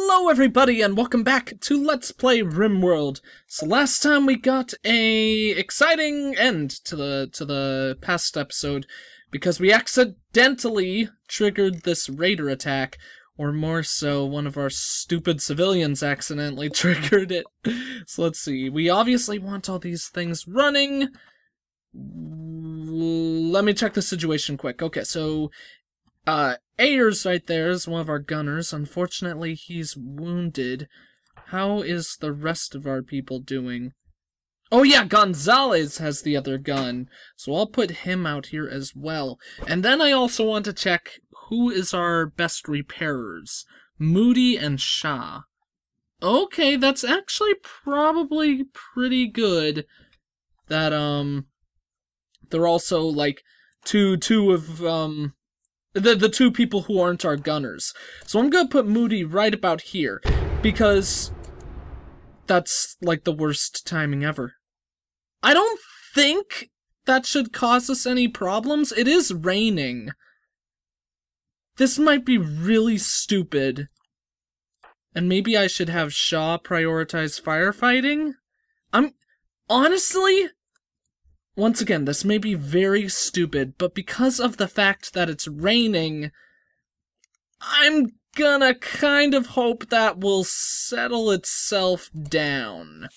Hello everybody and welcome back to Let's Play RimWorld. So last time we got a exciting end to the past episode because we accidentally triggered this raider attack, or more so, one of our stupid civilians accidentally triggered it. So let's see, we obviously want all these things running. Let me check the situation quick. Okay, so Ayers right there is one of our gunners. Unfortunately, he's wounded. How is the rest of our people doing? Oh yeah, Gonzalez has the other gun, so I'll put him out here as well. And then I also want to check who is our best repairers. Moody and Shah. Okay, that's actually probably pretty good. That, they're also, like, two of, the two people who aren't our gunners. So I'm gonna put Moody right about here, because that's, like, the worst timing ever. I don't think that should cause us any problems. It is raining. This might be really stupid. And maybe I should have Shaw prioritize firefighting? Honestly, once again, this may be very stupid, but because of the fact that it's raining, I'm gonna kind of hope that will settle itself down.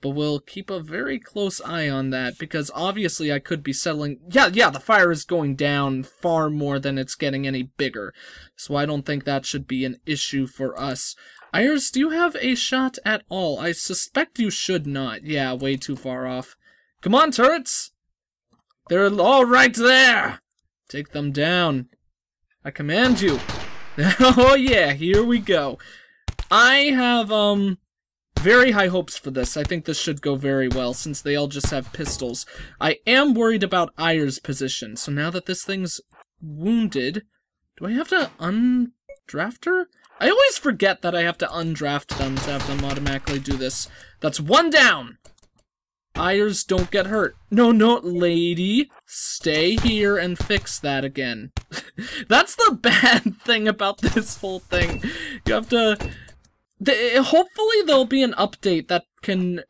But we'll keep a very close eye on that, because obviously I could be settling... Yeah, the fire is going down far more than it's getting any bigger, so I don't think that should be an issue for us. Ayers, do you have a shot at all? I suspect you should not. Yeah, way too far off. Come on, turrets! They're all right there! Take them down. I command you. Oh yeah, here we go. I have, very high hopes for this. I think this should go very well, since they all just have pistols. I am worried about Ayers' position, so now that this thing's wounded... Do I have to undraft her? I always forget that I have to undraft them to have them automatically do this. That's one down! Ayers, don't get hurt. No, lady. Stay here and fix that again. That's the bad thing about this whole thing. You have to... hopefully there'll be an update that can,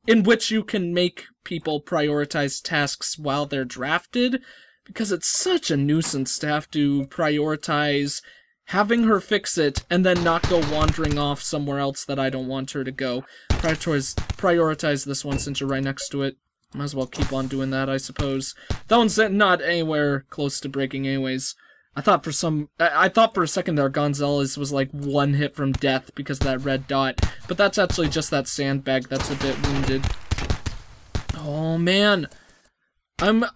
in which you can make people prioritize tasks while they're drafted, because it's such a nuisance to have to prioritize having her fix it and then not go wandering off somewhere else that I don't want her to go. Prioritize this one since you're right next to it. Might as well keep on doing that, I suppose. That one's not anywhere close to breaking anyways. I thought for a second there Gonzalez was like one hit from death because of that red dot, but that's actually just that sandbag that's a bit wounded. Oh man, I'm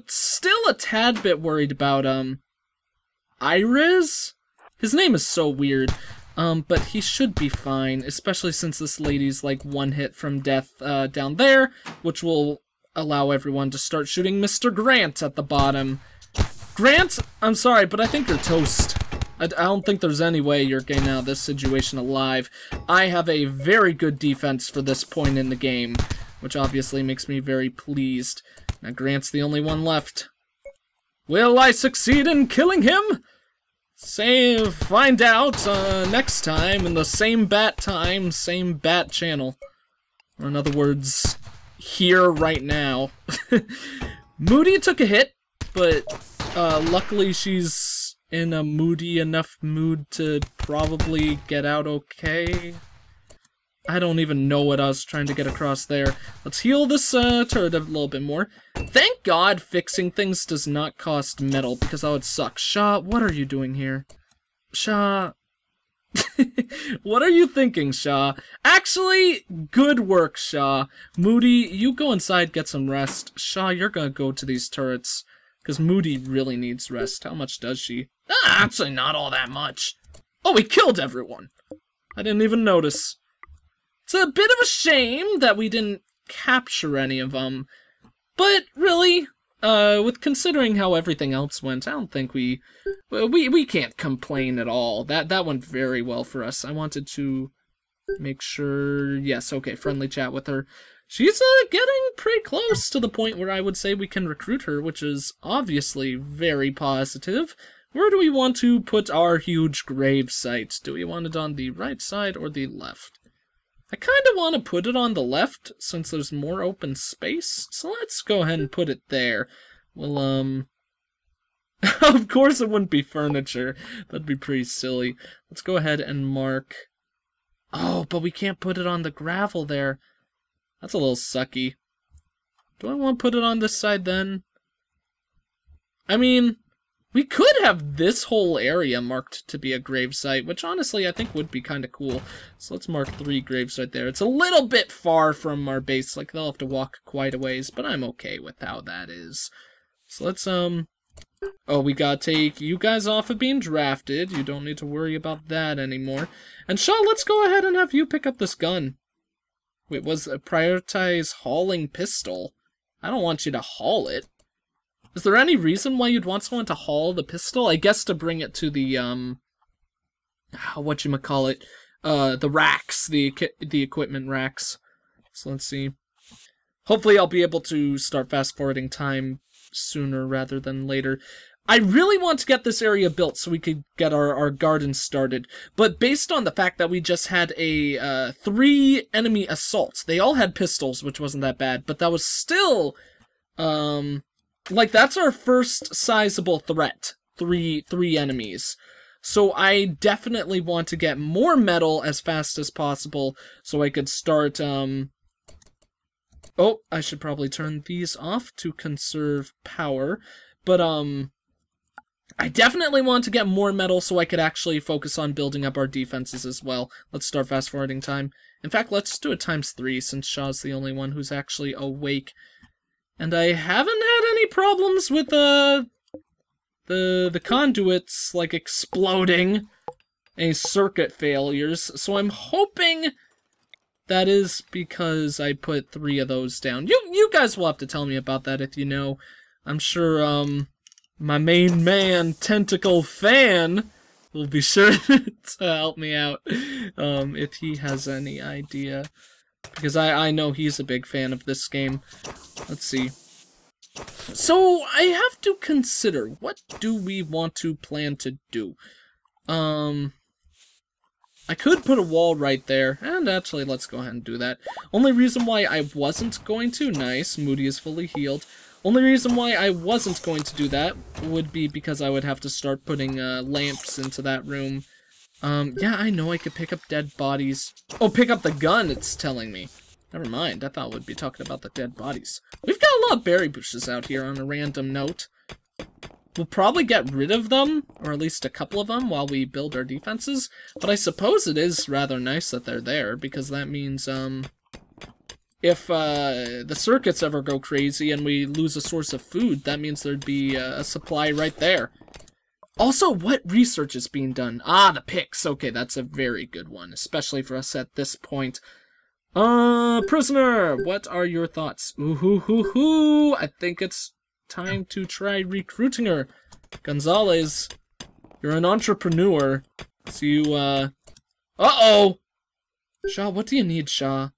still a tad bit worried about Iris. His name is so weird, but he should be fine, especially since this lady's like one hit from death down there, which will allow everyone to start shooting Mr. Grant at the bottom. Grant, I'm sorry, but I think you're toast. I don't think there's any way you're getting out of this situation alive. I have a very good defense for this point in the game, which obviously makes me very pleased. Now Grant's the only one left. Will I succeed in killing him? Find out next time in the same bat time, same bat channel. Or in other words, here right now. Moody took a hit, but luckily she's in a moody enough mood to probably get out okay. I don't even know what I was trying to get across there. Let's heal this turret a little bit more. Thank God fixing things does not cost metal, because that would suck. Shaw, what are you doing here? Shaw... What are you thinking, Shaw? Actually, good work, Shaw. Moody, you go inside, get some rest. Shaw, you're gonna go to these turrets, because Moody really needs rest. How much does she? Actually not all that much. Oh, we killed everyone! I didn't even notice. It's a bit of a shame that we didn't capture any of them, but really, with considering how everything else went, I don't think we can't complain at all. That went very well for us. I wanted to make sure, yes, okay, friendly chat with her. She's getting pretty close to the point where I would say we can recruit her, which is obviously very positive. Where do we want to put our huge grave site? Do we want it on the right side or the left? I kind of want to put it on the left since there's more open space. So let's go ahead and put it there. Well, of course it wouldn't be furniture. That'd be pretty silly. Let's go ahead and mark... Oh, but we can't put it on the gravel there. That's a little sucky. Do I want to put it on this side then? I mean... We could have this whole area marked to be a gravesite, which honestly I think would be kind of cool. So let's mark 3 graves right there. It's a little bit far from our base, like they'll have to walk quite a ways, but I'm okay with how that is. So let's, oh, we gotta take you guys off of being drafted. You don't need to worry about that anymore. And Shaw, let's go ahead and have you pick up this gun. Wait, was it prioritize hauling pistol? I don't want you to haul it. Is there any reason why you'd want someone to haul the pistol? I guess to bring it to the, whatchamacallit, the racks, the equipment racks. So let's see. Hopefully I'll be able to start fast-forwarding time sooner rather than later. I really want to get this area built so we could get our garden started. But based on the fact that we just had a 3 enemy assaults, they all had pistols, which wasn't that bad, but that was still, like, that's our first sizable threat. Three enemies. So I definitely want to get more metal as fast as possible so I could start, Oh, I should probably turn these off to conserve power. But, I definitely want to get more metal so I could actually focus on building up our defenses as well. Let's start fast-forwarding time. In fact, let's do it ×3 since Shaw's the only one who's actually awake. And I haven't had any problems with, the conduits, like, exploding. Any circuit failures. So I'm hoping that is because I put 3 of those down. You guys will have to tell me about that if you know. I'm sure, my main man, Tentacle Fan, will be sure to help me out, if he has any idea. Because I know he's a big fan of this game. Let's see. So, I have to consider, what do we want to plan to do? I could put a wall right there, and actually, let's go ahead and do that. Only reason why I wasn't going to, nice, Moody is fully healed. Only reason why I wasn't going to do that would be because I would have to start putting, lamps into that room. Yeah, I know I could pick up dead bodies. Oh, pick up the gun, it's telling me. Never mind, I thought we'd be talking about the dead bodies. We've got a lot of berry bushes out here on a random note. We'll probably get rid of them, or at least a couple of them, while we build our defenses. But I suppose it is rather nice that they're there, because that means, if, the circuits ever go crazy and we lose a source of food, that means there'd be a supply right there. Also, what research is being done? Ah, the picks. Okay, that's a very good one, especially for us at this point. Prisoner, what are your thoughts? Ooh-hoo-hoo-hoo! I think it's time to try recruiting her. Gonzalez, you're an entrepreneur, so you, Uh-oh! Shaw, what do you need, Shaw?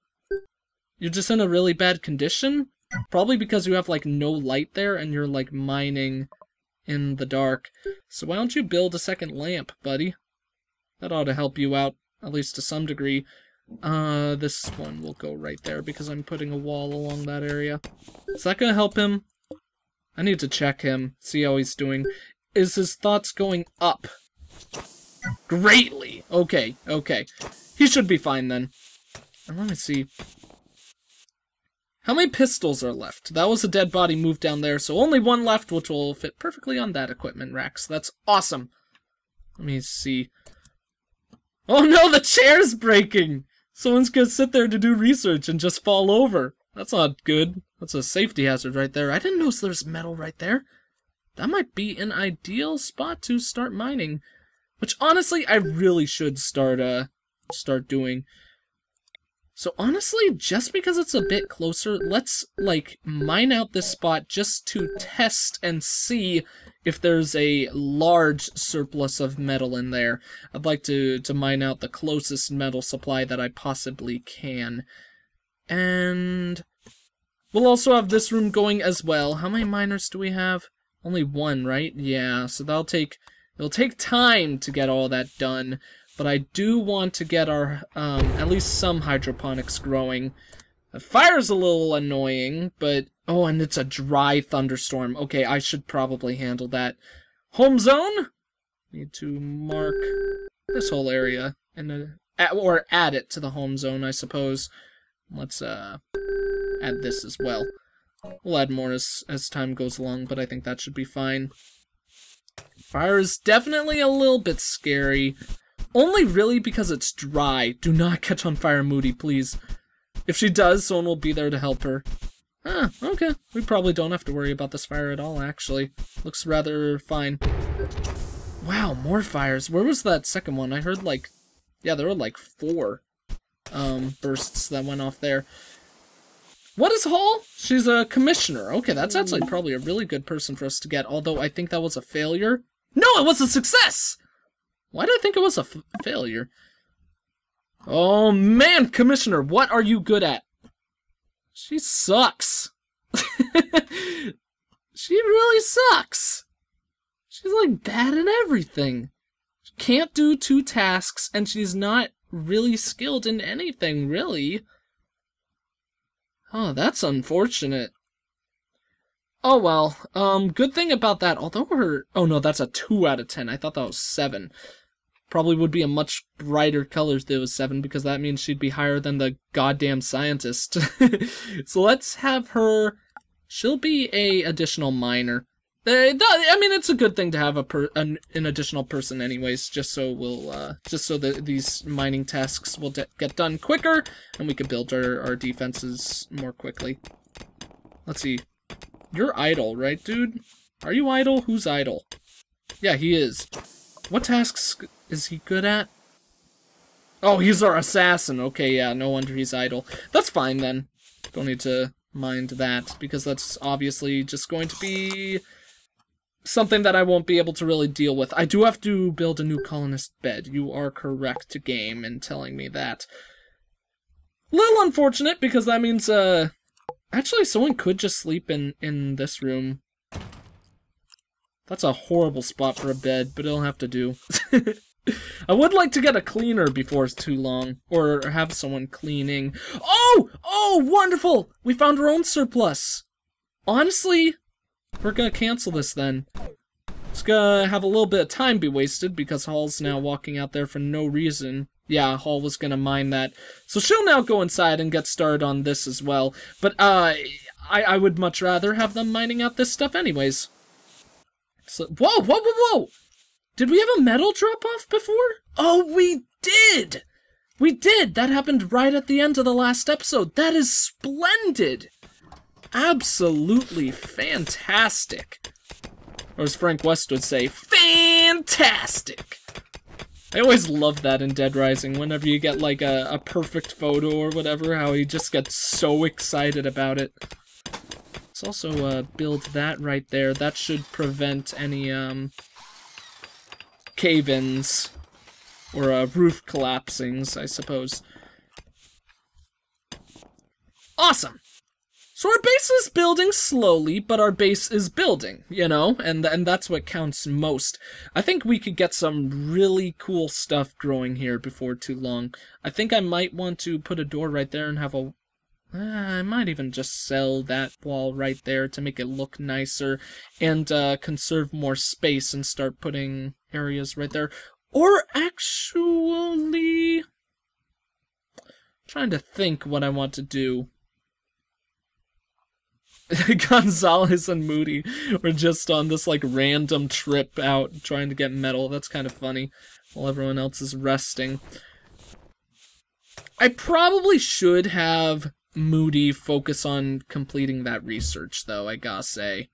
You're just in a really bad condition? Probably because you have, like, no light there and you're, like, mining in the dark. So why don't you build a second lamp, buddy? That ought to help you out, at least to some degree. This one will go right there because I'm putting a wall along that area. Is that gonna help him? I need to check him, see how he's doing. Is his thoughts going up? Greatly! Okay, okay. He should be fine then. And let me see. How many pistols are left? That was a dead body moved down there, so only 1 left, which will fit perfectly on that equipment rack, so that's awesome. Let me see. Oh no, the chair's breaking! Someone's gonna sit there to do research and just fall over. That's not good. That's a safety hazard right there. I didn't notice there's metal right there. That might be an ideal spot to start mining. Which, honestly, I really should start doing. So honestly, just because it's a bit closer, let's, like, mine out this spot just to test and see if there's a large surplus of metal in there. I'd like to mine out the closest metal supply that I possibly can. And we'll also have this room going as well. How many miners do we have? Only 1, right? Yeah, so that'll take It'll take time to get all that done, but I do want to get our, at least some hydroponics growing. The fire's a little annoying, but... Oh, and it's a dry thunderstorm. Okay, I should probably handle that. Home zone? Need to mark this whole area, or add it to the home zone, I suppose. Let's, add this as well. We'll add more as time goes along, but I think that should be fine. Fire is definitely a little bit scary. Only really because it's dry. Do not catch on fire, Moody, please. If she does, someone will be there to help her. Ah, okay. We probably don't have to worry about this fire at all, actually. Looks rather fine. Wow, more fires. Where was that second one? I heard, like... Yeah, there were, like, 4 bursts that went off there. What is Hall? She's a commissioner. Okay, that's actually probably a really good person for us to get, although I think that was a failure. No, it was a success! Why did I think it was a failure? Oh, man, Commissioner, what are you good at? She sucks. She really sucks. She's, like, bad at everything. She can't do 2 tasks, and she's not really skilled in anything, really. Oh, that's unfortunate. Oh, well. Good thing about that, although her... Oh, no, that's a 2 out of 10. I thought that was 7. Probably would be a much brighter color if it was 7, because that means she'd be higher than the goddamn scientist. So let's have her... She'll be a additional miner. I mean, it's a good thing to have an additional person anyways, just so we'll, just so that these mining tasks will get done quicker, and we can build our defenses more quickly. Let's see. You're idle, right, dude? Are you idle? Who's idle? Yeah, he is. What tasks is he good at? Oh, he's our assassin. Okay, yeah, no wonder he's idle. That's fine, then. Don't need to mind that, because that's obviously just going to be... something that I won't be able to really deal with. I do have to build a new colonist bed. You are correct, game, in telling me that. Little unfortunate, because that means, actually, someone could just sleep in this room. That's a horrible spot for a bed, but it'll have to do. I would like to get a cleaner before it's too long, or have someone cleaning. Oh! Oh, wonderful! We found our own surplus! Honestly... We're gonna cancel this then. It's gonna have a little bit of time be wasted because Hall's now walking out there for no reason. Yeah, Hall was gonna mine that. So she'll now go inside and get started on this as well. But, I would much rather have them mining out this stuff anyways. So, whoa, whoa, whoa, whoa! Did we have a metal drop-off before? Oh, we did! We did! That happened right at the end of the last episode. That is splendid! Absolutely fantastic. Or as Frank West would say, fantastic! I always love that in Dead Rising, whenever you get like a perfect photo or whatever, how he just gets so excited about it. Let's also build that right there. That should prevent any cave-ins or roof collapsings, I suppose. Awesome! So our base is building slowly, but our base is building, you know? And that's what counts most. I think we could get some really cool stuff growing here before too long. I think I might want to put a door right there and have a... I might even just sell that wall right there to make it look nicer and conserve more space and start putting areas right there. Or actually... I'm trying to think what I want to do. Gonzalez and Moody were just on this, like, random trip out trying to get metal. That's kind of funny, while everyone else is resting. I probably should have Moody focus on completing that research, though, I gotta say.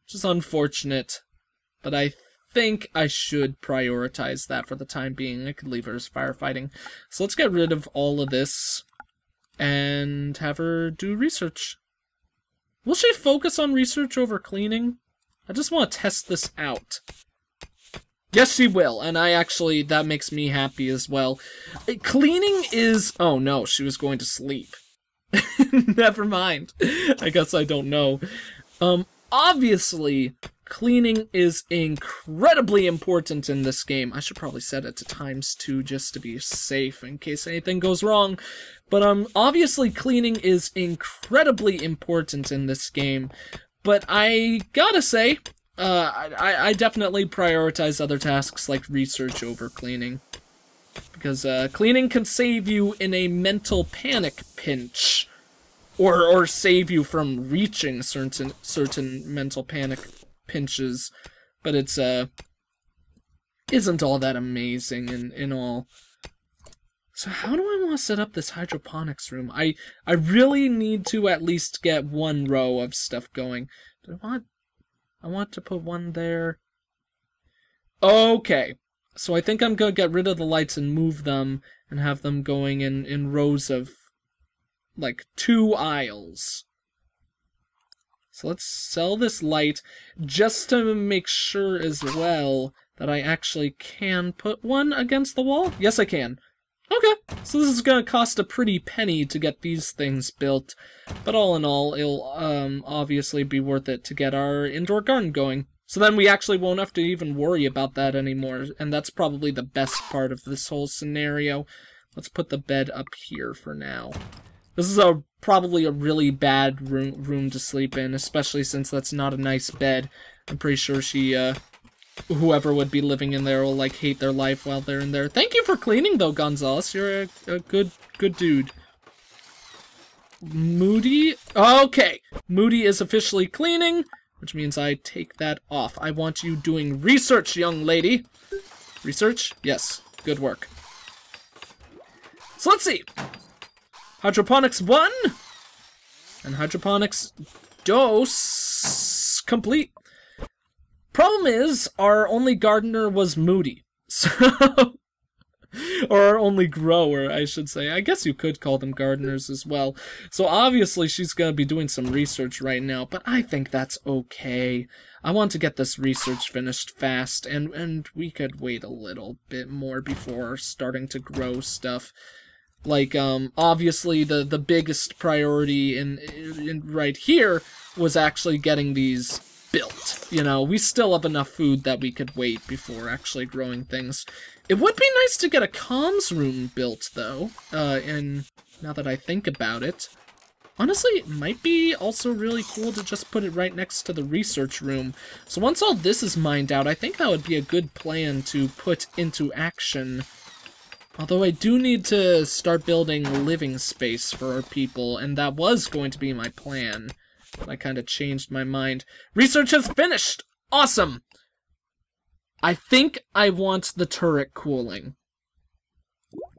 Which is unfortunate, but I think I should prioritize that for the time being. I could leave her as firefighting. So let's get rid of all of this and have her do research. Will she focus on research over cleaning? I just want to test this out. Yes, she will, and that makes me happy as well. Cleaning is... Oh no, she was going to sleep. Never mind. I guess I don't know. Obviously, Cleaning is incredibly important in this game. I should probably set it to ×2 just to be safe in case anything goes wrong. But obviously cleaning is incredibly important in this game. But I gotta say, I definitely prioritize other tasks like research over cleaning. Because cleaning can save you in a mental panic pinch. Or save you from reaching certain mental panic pinches, but it's isn't all that amazing in all. So how do I want to set up this hydroponics room? I really need to at least get one row of stuff going. I want to put one there. Okay, so I think I'm gonna get rid of the lights and move them and have them going in rows of like 2 aisles. So let's sell this light just to make sure as well that I actually can put one against the wall. Yes, I can. Okay, so this is gonna cost a pretty penny to get these things built, but all in all, it'll obviously be worth it to get our indoor garden going. So then we actually won't have to even worry about that anymore, and that's probably the best part of this whole scenario. Let's put the bed up here for now. This is probably a really bad room to sleep in, especially since that's not a nice bed. I'm pretty sure whoever would be living in there will, like, hate their life while they're in there. Thank you for cleaning, though, Gonzalez. You're a good dude. Moody? Okay. Moody is officially cleaning, which means I take that off. I want you doing research, young lady. Research? Yes. Good work. So let's see. Hydroponics 1 and hydroponics dose complete. Problem is, our only gardener was Moody. So, or our only grower, I should say. I guess you could call them gardeners as well. So obviously she's going to be doing some research right now, but I think that's okay. I want to get this research finished fast, and we could wait a little bit more before starting to grow stuff. Like, obviously the biggest priority in right here was actually getting these built. You know, we still have enough food that we could wait before actually growing things. It would be nice to get a comms room built, though, and now that I think about it. Honestly, it might be also really cool to just put it right next to the research room. So once all this is mined out, I think that would be a good plan to put into action. Although I do need to start building living space for our people, and that was going to be my plan. But I kind of changed my mind. Research is finished! Awesome! I think I want the turret cooling.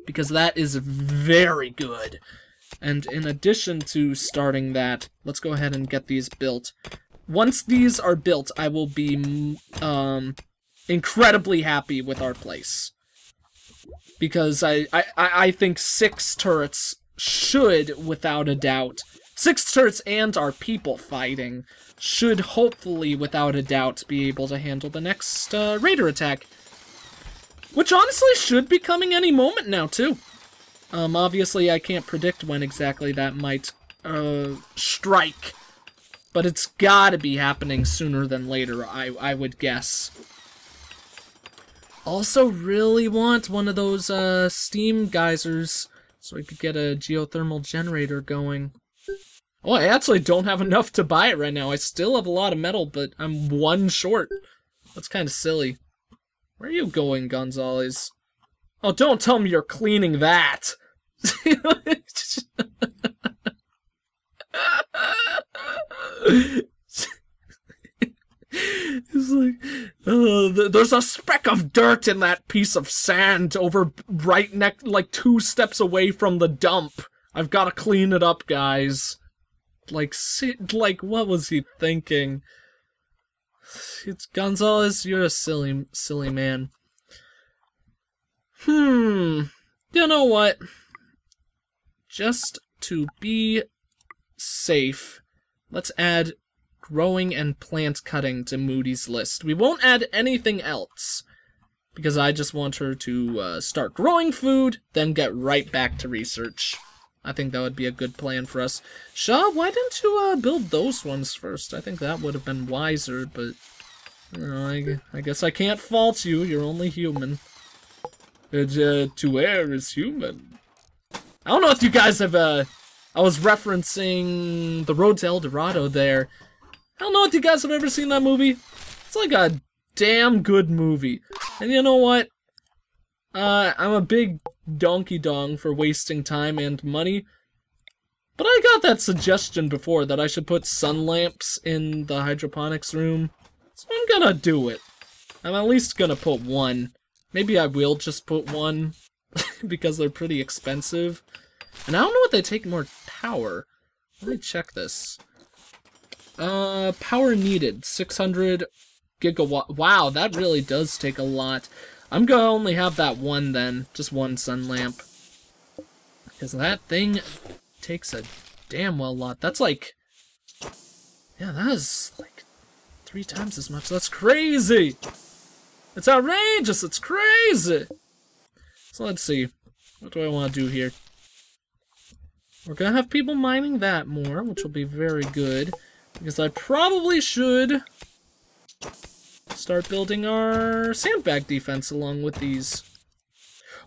Because that is very good. And in addition to starting that, let's go ahead and get these built. Once these are built, I will be incredibly happy with our place. Because I think 6 turrets should, without a doubt, 6 turrets and our people fighting should hopefully, without a doubt, be able to handle the next raider attack. Which honestly should be coming any moment now, too. Obviously I can't predict when exactly that might strike. But it's gotta be happening sooner than later, I would guess. Also really want one of those steam geysers so I could get a geothermal generator going. Oh, I actually don't have enough to buy it right now. I still have a lot of metal, but I'm 1 short. That's kind of silly. Where are you going, Gonzalez? Oh, don't tell me you're cleaning that! It's like, there's a speck of dirt in that piece of sand over right next, like 2 steps away from the dump. I've got to clean it up, guys. Like, what was he thinking? It's Gonzalez, you're a silly man. You know what? Just to be safe, let's add growing and plant cutting to Moody's list. We won't add anything else, because I just want her to start growing food, then get right back to research. I think that would be a good plan for us. Shaw, why didn't you build those ones first? I think that would have been wiser, but I guess I can't fault you. You're only human. To err is human. I don't know if you guys have, I was referencing The Road to El Dorado there. I don't know if you guys have ever seen that movie. It's like a damn good movie. And you know what? I'm a big donkey dong for wasting time and money. But I got that suggestion before that I should put sun lamps in the hydroponics room. So I'm gonna do it. I'm at least gonna put one. Maybe I will just put one. Because they're pretty expensive. And I don't know if they take more power. Let me check this. Power needed, 600 gigawatt. Wow, that really does take a lot. I'm gonna only have that one then. Just one sun lamp. Because that thing takes a damn well lot. That's like... Yeah, that is like 3 times as much. That's crazy! It's outrageous! It's crazy! So let's see. What do I want to do here? We're gonna have people mining that more, which will be very good. Because I probably should start building our sandbag defense along with these.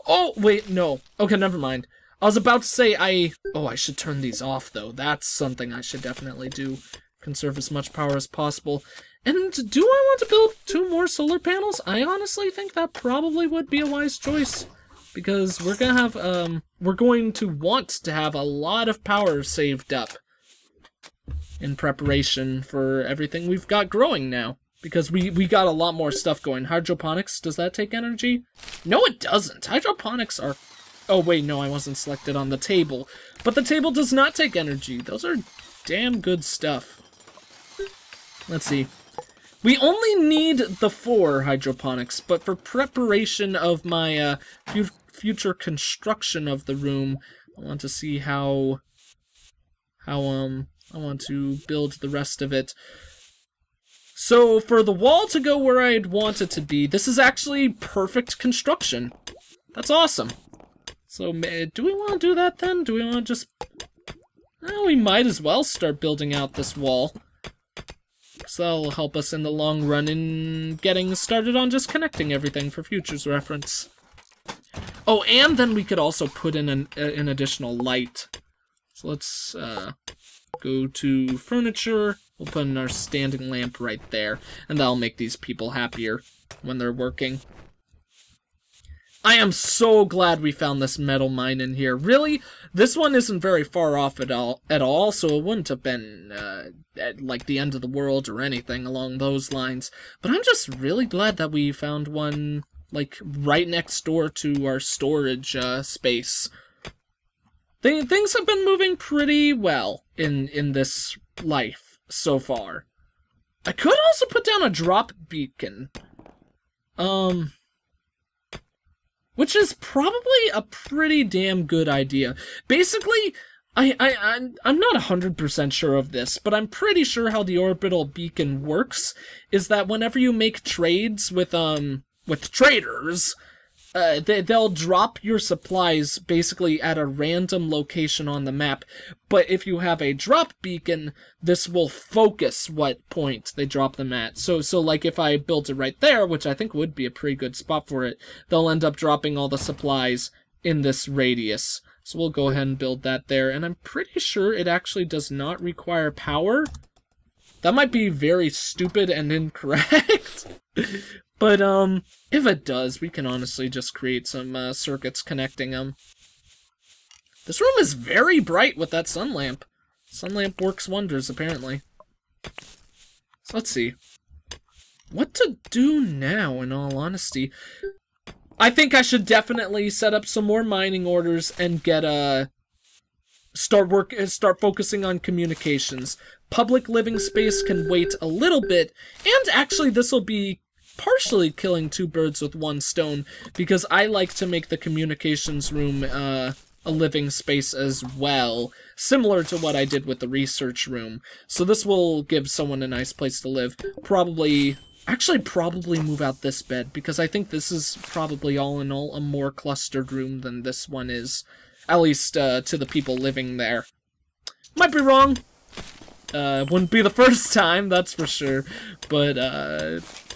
Oh, wait, no. Okay, never mind. I was about to say I should turn these off, though. That's something I should definitely do. Conserve as much power as possible. And do I want to build 2 more solar panels? I honestly think that probably would be a wise choice. Because we're gonna have, we're going to want to have a lot of power saved up in preparation for everything we've got growing now. Because we got a lot more stuff going. Hydroponics, does that take energy? No, it doesn't. Hydroponics are... Oh, wait, no, I wasn't selected on the table. But the table does not take energy. Those are damn good stuff. Let's see. We only need the 4 hydroponics, but for preparation of my future construction of the room, I want to see how I want to build the rest of it. So for the wall to go where I'd want it to be, this is actually perfect construction. That's awesome. So do we want to do that then? Do we want to just... Well, we might as well start building out this wall. So that'll help us in the long run in getting started on just connecting everything for future's reference. Oh, and then we could also put in an additional light. So let's go to furniture. We'll put in our standing lamp right there. And that'll make these people happier when they're working. I am so glad we found this metal mine in here. Really, this one isn't very far off at all, so it wouldn't have been at, like, the end of the world or anything along those lines. But I'm just really glad that we found one, like, right next door to our storage space. Things have been moving pretty well in this life so far. I could also put down a drop beacon. Which is probably a pretty damn good idea. Basically, I'm not 100% sure of this, but I'm pretty sure how the orbital beacon works is that whenever you make trades with traders, they'll drop your supplies basically at a random location on the map. But if you have a drop beacon, this will focus what point they drop them at. So like if I built it right there, which I think would be a pretty good spot for it, they'll end up dropping all the supplies in this radius. So we'll go ahead and build that there. And I'm pretty sure it actually does not require power. That might be very stupid and incorrect. But, if it does, we can honestly just create some, circuits connecting them. This room is very bright with that sun lamp. Sun lamp works wonders, apparently. So let's see. What to do now, in all honesty? I think I should definitely set up some more mining orders and get, start focusing on communications. Public living space can wait a little bit, and actually this will be partially killing 2 birds with 1 stone, because I like to make the communications room a living space as well, similar to what I did with the research room. So this will give someone a nice place to live. Probably move out this bed, because I think this is probably all in all a more clustered room than this one is, at least to the people living there. Might be wrong. Wouldn't be the first time, that's for sure, but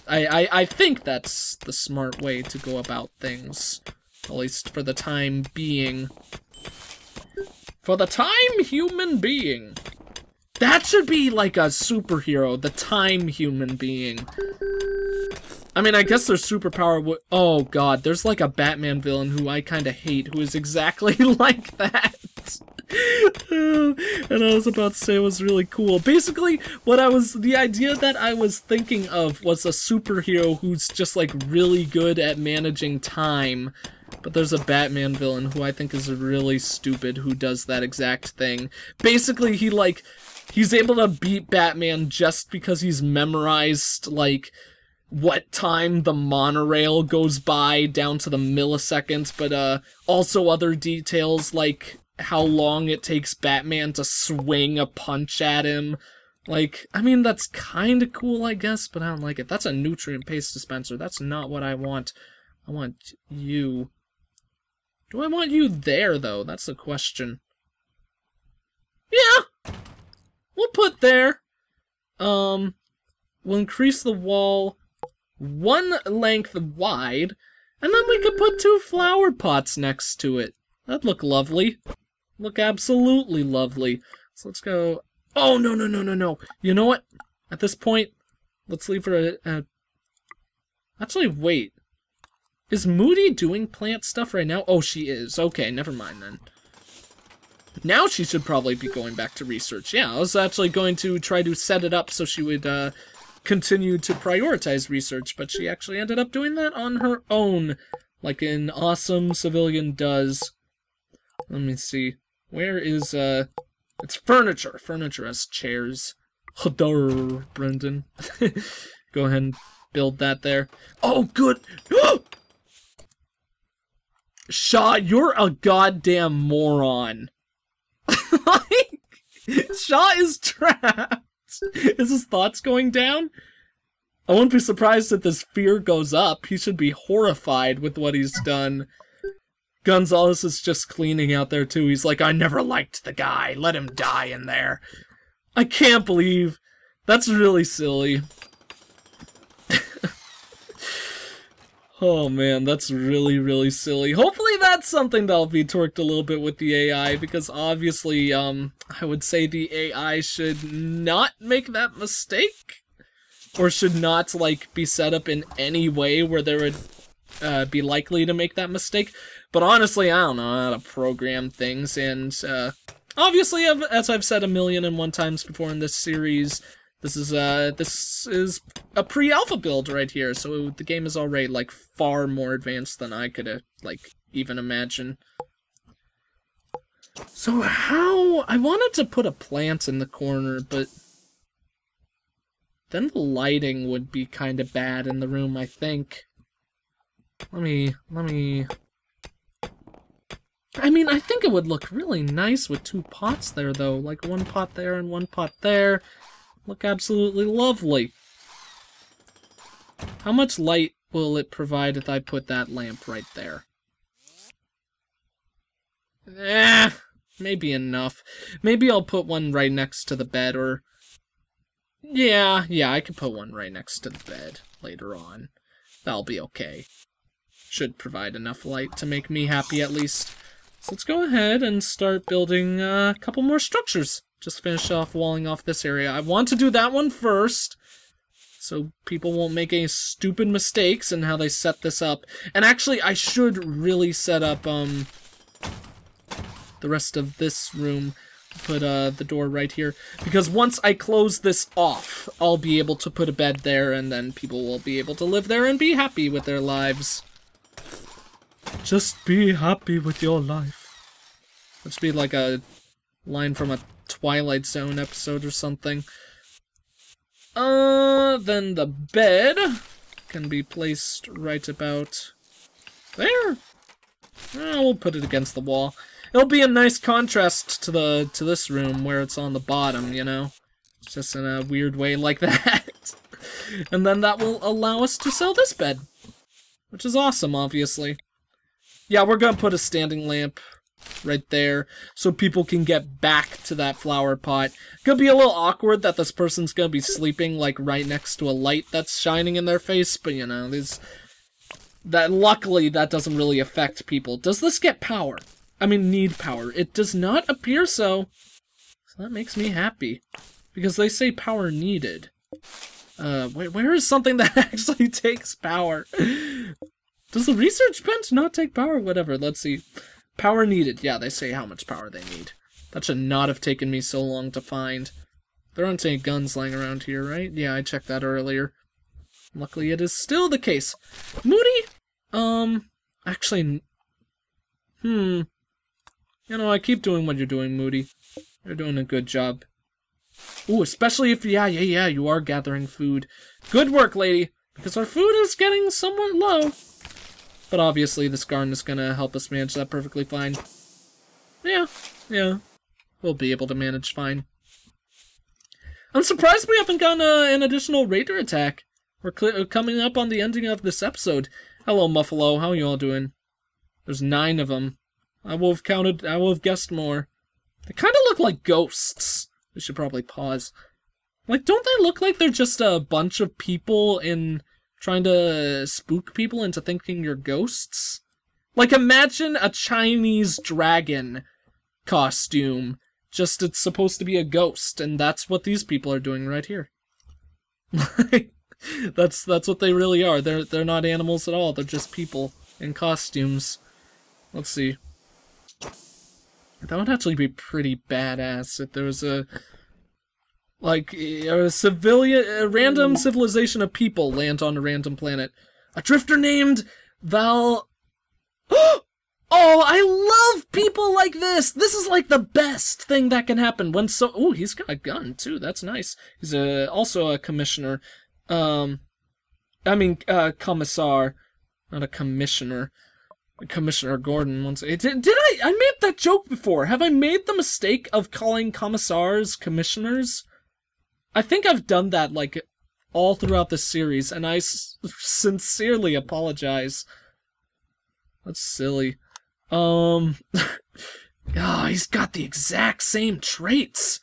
I think that's the smart way to go about things. At least for the time being. For the time human being. That should be like a superhero, the time human being. I mean, I guess their superpower would... Oh god, there's like a Batman villain who I kinda hate, who is exactly like that. And I was about to say it was really cool. Basically, the idea that I was thinking of was a superhero who's just like really good at managing time. But there's a Batman villain who I think is really stupid who does that exact thing. Basically, he's able to beat Batman just because he's memorized, like, what time the monorail goes by down to the milliseconds, but also other details like how long it takes Batman to swing a punch at him. Like, I mean, that's kind of cool, I guess, but I don't like it. That's a nutrient paste dispenser. That's not what I want. I want you. Do I want you there, though? That's the question. Yeah! We'll put there. We'll increase the wall 1 length wide, and then we could put 2 flower pots next to it. That'd look lovely. Look absolutely lovely. So let's go... Oh, no, no, no, no, no. You know what? At this point, let's leave her a... Actually, wait. Is Moody doing plant stuff right now? Oh, she is. Okay, never mind then. Now she should probably be going back to research. Yeah, I was actually going to try to set it up so she would continue to prioritize research, but she actually ended up doing that on her own, like an awesome civilian does. Let me see. Where is, it's furniture. Furniture has chairs. Hodor, Brendan. Go ahead and build that there. Oh, good! Shaw, you're a goddamn moron. Like, Shaw is trapped. Is his thoughts going down? I won't be surprised if this fear goes up. He should be horrified with what he's done. Gonzalez is just cleaning out there too. He's like, I never liked the guy. Let him die in there. I can't believe. That's really silly. Oh man, that's really, really silly. Hopefully that's something that'll be torqued a little bit with the AI, because obviously, I would say the AI should not make that mistake. Or should not, like, be set up in any way where there would be likely to make that mistake. But honestly, I don't know how to program things, and obviously, as I've said 1,000,001 times before in this series, this is a pre-alpha build right here, so the game is already, like, far more advanced than I could, like, even imagine. So how... I wanted to put a plant in the corner, but... then the lighting would be kind of bad in the room, I think. Let me... I mean, I think it would look really nice with 2 pots there, though. Like, 1 pot there and 1 pot there. Look absolutely lovely. How much light will it provide if I put that lamp right there? Maybe enough. Maybe I'll put one right next to the bed, or... Yeah, I could put one right next to the bed later on. That'll be okay. Should provide enough light to make me happy, at least. So let's go ahead and start building a couple more structures. Just finish off walling off this area. I want to do that one first, so people won't make any stupid mistakes in how they set this up. And actually, I should really set up the rest of this room. Put the door right here, because once I close this off, I'll be able to put a bed there, and then people will be able to live there and be happy with their lives. Just be happy with your life. Let's be like a line from a Twilight Zone episode or something. Then the bed can be placed right about there. We'll put it against the wall. It'll be a nice contrast to this room where it's on the bottom, you know? It's just in a weird way like that. And then that will allow us to sell this bed, which is awesome, obviously. Yeah, we're gonna put a standing lamp right there, so people can get back to that flower pot. Could be a little awkward that this person's gonna be sleeping, like, right next to a light that's shining in their face, but, you know, luckily, that doesn't really affect people. Does this get power? I mean, need power. It does not appear so. So that makes me happy. Because they say power needed. Where is something that actually takes power? Does the research bench not take power? Whatever, let's see. Power needed. Yeah, they say how much power they need. That should not have taken me so long to find. There aren't any guns lying around here, right? Yeah, I checked that earlier. Luckily, it is still the case. Moody? Actually... You know, I keep doing what you're doing, Moody. You're doing a good job. Ooh, especially if, yeah, you are gathering food. Good work, lady, because our food is getting somewhat low. But obviously, this garden is gonna help us manage that perfectly fine. Yeah. We'll be able to manage fine. I'm surprised we haven't gotten an additional raider attack. We're coming up on the ending of this episode. Hello, Muffalo. How are you all doing? There's 9 of them. I will have guessed more. They kind of look like ghosts. We should probably pause. Like, don't they look like they're just a bunch of people trying to spook people into thinking you're ghosts? Like, imagine a Chinese dragon costume. Just it's supposed to be a ghost, and that's what these people are doing right here. That's what they really are. They're not animals at all. They're just people in costumes. Let's see. That would actually be pretty badass if there was a random civilization of people land on a random planet. A drifter named Val... Oh, I love people like this! This is like the best thing that can happen when ooh, he's got a gun too, that's nice. He's also a commissioner. Commissar, not a commissioner. Commissioner Gordon once. Did I made that joke before? Have I made the mistake of calling commissars commissioners? I think I've done that, like, all throughout the series, and I sincerely apologize. That's silly. He's got the exact same traits.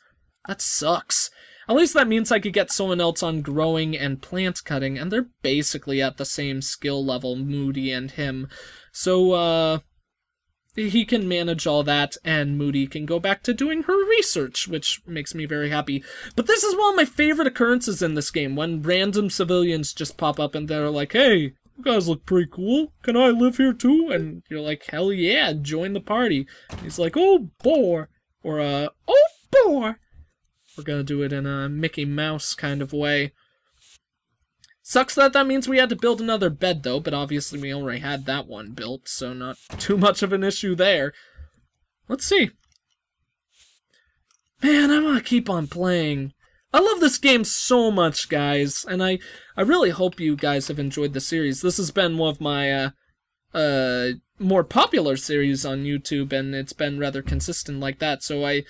That sucks. At least that means I could get someone else on growing and plant cutting, and they're basically at the same skill level, Moody and him. So, he can manage all that, and Moody can go back to doing her research, which makes me very happy. But this is one of my favorite occurrences in this game, when random civilians just pop up and they're like, hey, you guys look pretty cool. Can I live here too? And you're like, hell yeah, join the party. He's like, oh, boy. Or, oh, boy. We're gonna do it in a Mickey Mouse kind of way. Sucks that means we had to build another bed, though, but obviously we already had that one built, so not too much of an issue there. Let's see. Man, I want to keep on playing. I love this game so much, guys, and I really hope you guys have enjoyed the series. This has been one of my more popular series on YouTube, and it's been rather consistent like that, so I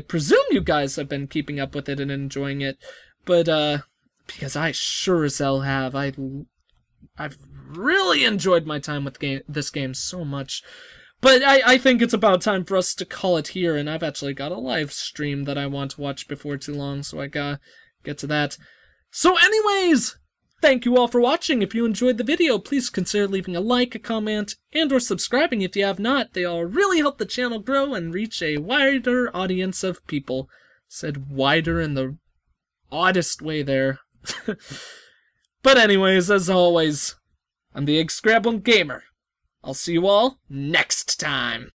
presume you guys have been keeping up with it and enjoying it, but, because I sure as hell have. I've really enjoyed my time with this game so much. But I think it's about time for us to call it here, and I've actually got a live stream that I want to watch before too long, so I gotta get to that. So anyways, thank you all for watching. If you enjoyed the video, please consider leaving a like, a comment, and or subscribing if you have not. They all really help the channel grow and reach a wider audience of people. Said wider in the oddest way there. But anyways, as always, I'm the EggScrambledGamer. I'll see you all next time.